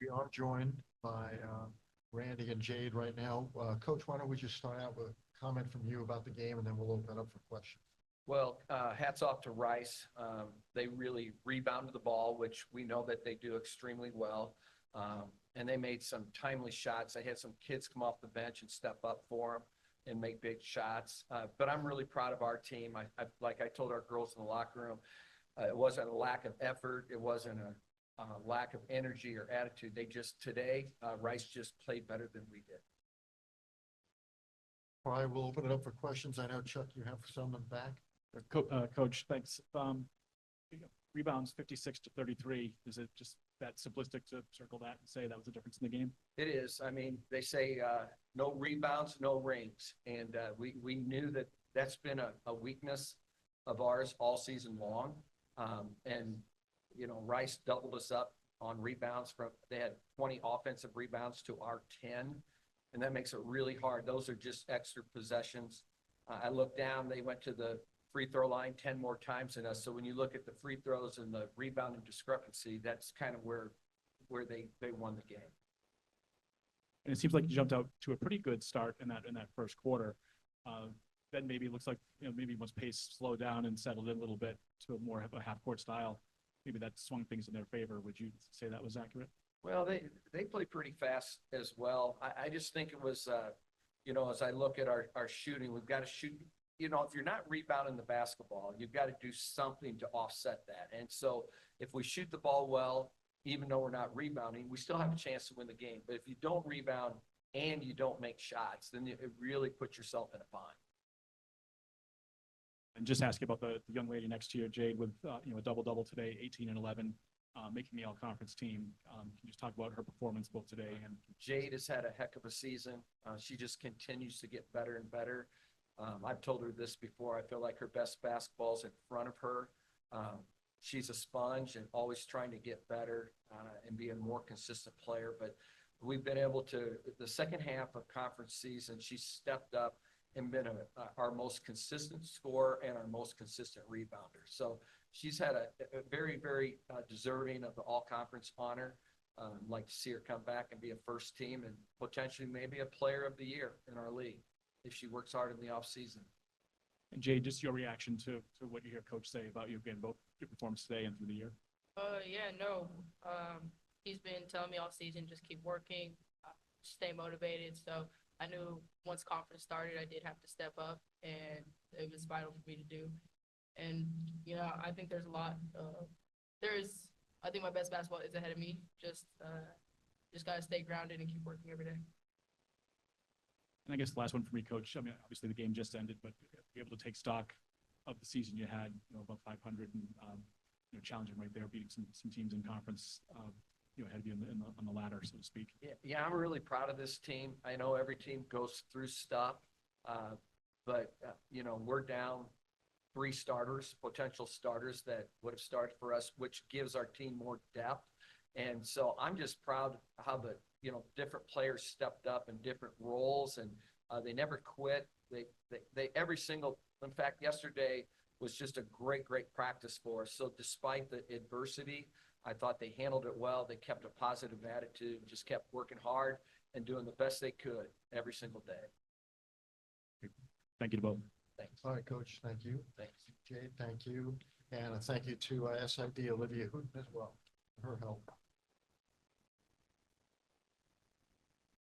We are joined by Randy and Jade right now. Coach, why don't we just start out with a comment from you about the game, and then we'll open it up for questions. Well, hats off to Rice. They really rebounded the ball, which we know that they do extremely well. And they made some timely shots. They had some kids come off the bench and step up for them and make big shots. But I'm really proud of our team. Like I told our girls in the locker room, it wasn't a lack of effort. It wasn't a lack of energy or attitude. Today, Rice just played better than we did. All right, we'll open it up for questions. I know, Chuck, you have some in the back. Coach, thanks. Rebounds 56-33. Is it just that simplistic to circle that and say that was the difference in the game? It is. I mean, they say no rebounds, no rings. And we knew that that's been a weakness of ours all season long. And, you know, Rice doubled us up on rebounds. They had 20 offensive rebounds to our 10. And that makes it really hard. Those are just extra possessions. I looked down, they went to the free throw line 10 more times than us. So when you look at the free throws and the rebounding discrepancy, that's kind of where they won the game. And it seems like you jumped out to a pretty good start in that first quarter. Then maybe it looks like, you know, maybe once pace slowed down and settled in a little bit to more of a half-court style, maybe that swung things in their favor. Would you say that was accurate? Well, they play pretty fast as well. I just think it was, you know, as I look at our shooting, we've got to shoot. You know, if you're not rebounding the basketball, you've got to do something to offset that. And so if we shoot the ball well, even though we're not rebounding, we still have a chance to win the game. But if you don't rebound and you don't make shots, then it really puts yourself in a bind. And just ask you about the young lady next to you, Jade, with you know, a double-double today, 18 and 11, making the all-conference team. Can you just talk about her performance both today and Jade has had a heck of a season. She just continues to get better and better. I've told her this before. I feel like her best basketball's in front of her. She's a sponge and always trying to get better and be a more consistent player. But we've been able to, the second half of conference season, she stepped up and been our most consistent scorer and our most consistent rebounder. So she's had a very, very deserving of the all-conference honor. Like to see her come back and be a first team and potentially maybe a player of the year in our league if she works hard in the offseason. And Jade, just your reaction to what you hear Coach say about you again, both your performance today and through the year? He's been telling me all season, just keep working, stay motivated. So I knew once conference started, I did have to step up, and it was vital for me to do. And, you know, I think there's a lot. I think my best basketball is ahead of me. Just got to stay grounded and keep working every day. And I guess the last one for me, Coach, I mean, obviously the game just ended, but be able to take stock of the season you had, you know, about 500 and, you know, challenging right there, beating some teams in conference, you know, ahead of you on the ladder, so to speak. Yeah, I'm really proud of this team. I know every team goes through stuff, but you know, we're down 3 starters, potential starters that would have started for us, which gives our team more depth. And so I'm just proud how the, you know, different players stepped up in different roles, and they never quit. They every single, in fact, yesterday was just a great practice for us. So despite the adversity, I thought they handled it well. They kept a positive attitude, just kept working hard and doing the best they could every single day. Thank you to both. Thanks. All right, Coach, thank you. Thanks. Jade, thank you. And a thank you to SID Olivia Hooten as well for her help.